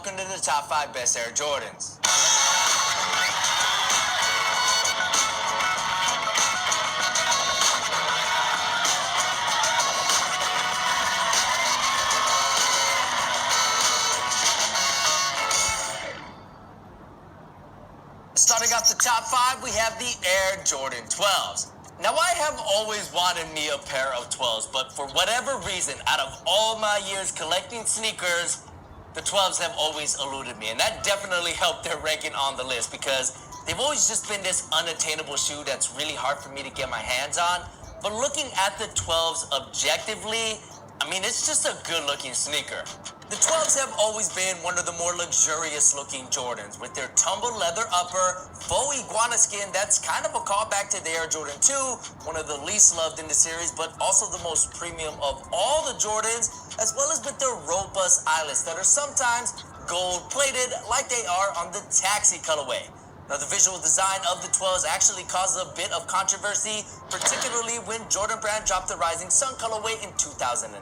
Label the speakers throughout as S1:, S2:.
S1: welcome to the top 5 best Air Jordans. Starting off the top 5, we have the Air Jordan 12s. Now, I have always wanted me a pair of 12s, but for whatever reason, out of all my years collecting sneakers, the 12s have always eluded me, and that definitely helped their ranking on the list because they've always just been this unattainable shoe that's really hard for me to get my hands on. But looking at the 12s objectively, I mean, it's just a good-looking sneaker. The 12s have always been one of the more luxurious-looking Jordans, with their tumbled leather upper, faux iguana skin that's kind of a callback to the Air Jordan 2, one of the least loved in the series, but also the most premium of all the Jordans, as well as with their robust eyelets that are sometimes gold-plated like they are on the Taxi colorway. Now, the visual design of the 12s actually caused a bit of controversy, particularly when Jordan Brand dropped the Rising Sun colorway in 2009.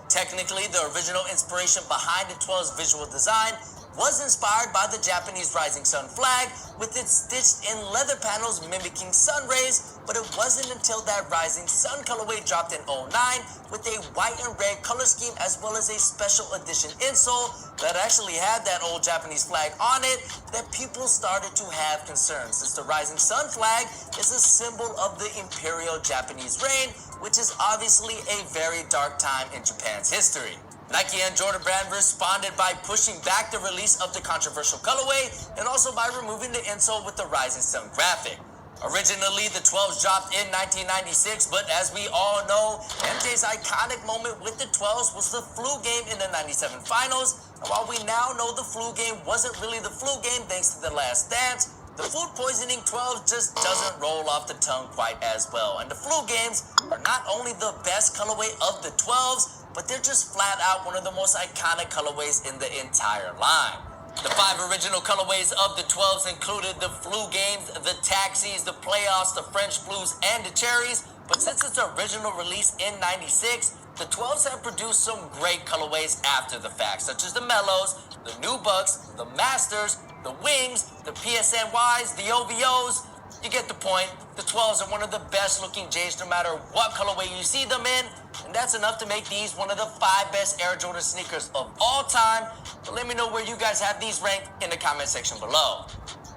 S1: Technically, the original inspiration behind the 12's visual design was inspired by the Japanese Rising Sun flag, with it stitched in leather panels mimicking sun rays, but it wasn't until that Rising Sun colorway dropped in 2009 with a white and red color scheme as well as a special edition insole that actually had that old Japanese flag on it that people started to have concerns, since the Rising Sun flag is a symbol of the Imperial Japanese reign, which is obviously a very dark time in Japan's history. Nike and Jordan Brand responded by pushing back the release of the controversial colorway and also by removing the insole with the Rising Sun graphic. Originally, the 12s dropped in 1996, but as we all know, MJ's iconic moment with the 12s was the flu game in the 97 finals. And while we now know the flu game wasn't really the flu game thanks to The Last Dance, the food poisoning 12 just doesn't roll off the tongue quite as well. And the flu games are not only the best colorway of the 12s, but they're just flat out one of the most iconic colorways in the entire line. The 5 original colorways of the 12s included the flu games, the taxis, the playoffs, the French blues, and the cherries. But since its original release in 96, the 12s have produced some great colorways after the fact, such as the Mellows, the Nubucks, the Masters, the Wings, the PSNYs, the OVOs. You get the point. The 12s are one of the best looking J's no matter what colorway you see them in. And that's enough to make these one of the 5 best Air Jordan sneakers of all time. But let me know where you guys have these ranked in the comment section below.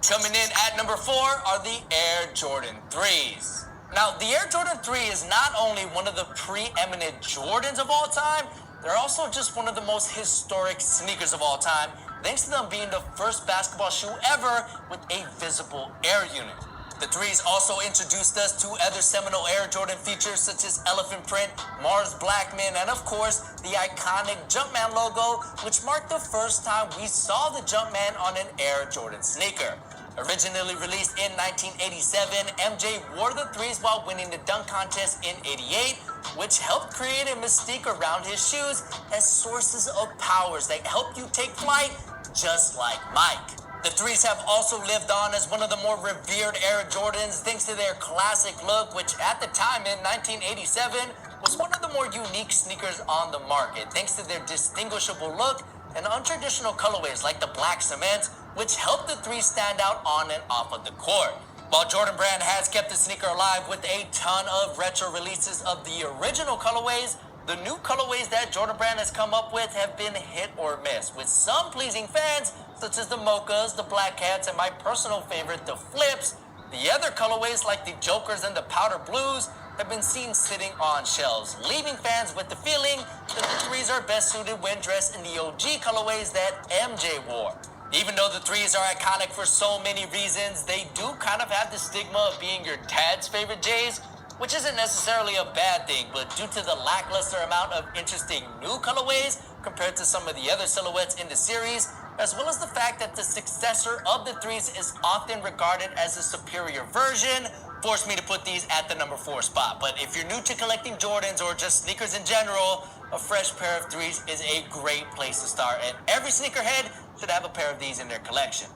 S1: Coming in at number 4 are the Air Jordan 3s. Now, the Air Jordan 3 is not only one of the preeminent Jordans of all time, they're also just one of the most historic sneakers of all time, thanks to them being the first basketball shoe ever with a visible air unit. The 3s also introduced us to other seminal Air Jordan features such as elephant print, Mars Blackman, and of course, the iconic Jumpman logo, which marked the first time we saw the Jumpman on an Air Jordan sneaker. Originally released in 1987, MJ wore the 3s while winning the dunk contest in 88, which helped create a mystique around his shoes as sources of powers that help you take flight, just like Mike. The 3s have also lived on as one of the more revered Air Jordans thanks to their classic look, which at the time in 1987 was one of the more unique sneakers on the market, thanks to their distinguishable look and untraditional colorways like the black cement, which helped the 3s stand out on and off of the court. While Jordan Brand has kept the sneaker alive with a ton of retro releases of the original colorways, the new colorways that Jordan Brand has come up with have been hit or miss, with some pleasing fans, such as the Mochas, the Black Cats, and my personal favorite, the Flips. The other colorways, like the Jokers and the Powder Blues, have been seen sitting on shelves, leaving fans with the feeling that the 3s are best suited when dressed in the OG colorways that MJ wore. Even though the 3s are iconic for so many reasons, they do kind of have the stigma of being your dad's favorite J's, which isn't necessarily a bad thing, but due to the lackluster amount of interesting new colorways compared to some of the other silhouettes in the series, as well as the fact that the successor of the 3s is often regarded as a superior version, forced me to put these at the number 4 spot. But if you're new to collecting Jordans or just sneakers in general, a fresh pair of 3s is a great place to start, and every sneakerhead should have a pair of these in their collection.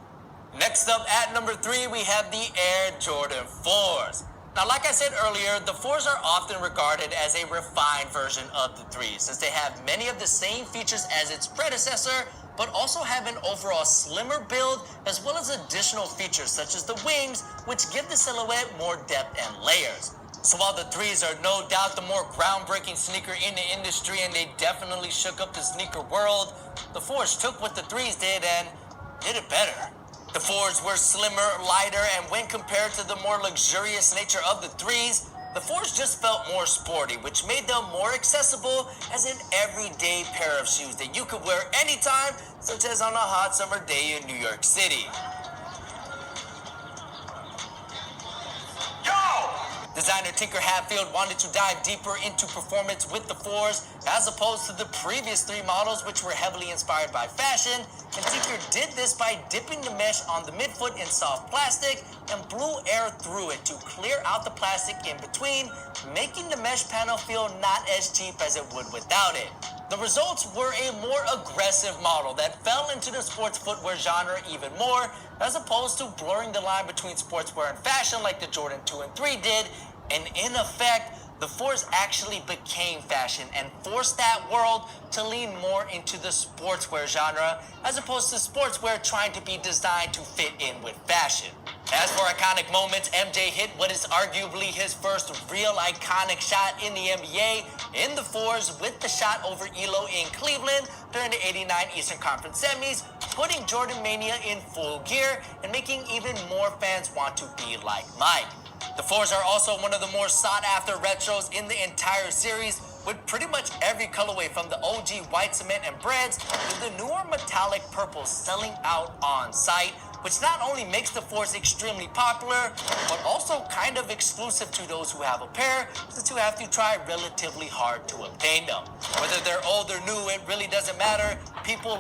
S1: Next up at number 3, we have the Air Jordan 4s. Now, like I said earlier, the 4s are often regarded as a refined version of the 3s, since they have many of the same features as its predecessor, but also have an overall slimmer build as well as additional features such as the wings, which give the silhouette more depth and layers. So while the 3s are no doubt the more groundbreaking sneaker in the industry and they definitely shook up the sneaker world, the 4s took what the 3s did and did it better. The 4s were slimmer, lighter, and when compared to the more luxurious nature of the 3s, the 4s just felt more sporty, which made them more accessible as an everyday pair of shoes that you could wear anytime, such as on a hot summer day in New York City. Designer Tinker Hatfield wanted to dive deeper into performance with the 4s as opposed to the previous 3 models, which were heavily inspired by fashion, and Tinker did this by dipping the mesh on the midfoot in soft plastic and blew air through it to clear out the plastic in between, making the mesh panel feel not as cheap as it would without it. The results were a more aggressive model that fell into the sports footwear genre even more, as opposed to blurring the line between sportswear and fashion like the Jordan 2 and 3 did, and in effect, the 4s actually became fashion and forced that world to lean more into the sportswear genre, as opposed to sportswear trying to be designed to fit in with fashion. As for iconic moments, MJ hit what is arguably his first real iconic shot in the NBA in the 4s with the shot over Elo in Cleveland during the '89 Eastern Conference Semis, putting Jordan Mania in full gear and making even more fans want to be like Mike. The 4s are also one of the more sought-after retros in the entire series, with pretty much every colorway from the OG white cement and breads to the newer metallic purple selling out on site, which not only makes the 4s extremely popular, but also kind of exclusive to those who have a pair, since you have to try relatively hard to obtain them. Whether they're old or new, it really doesn't matter. People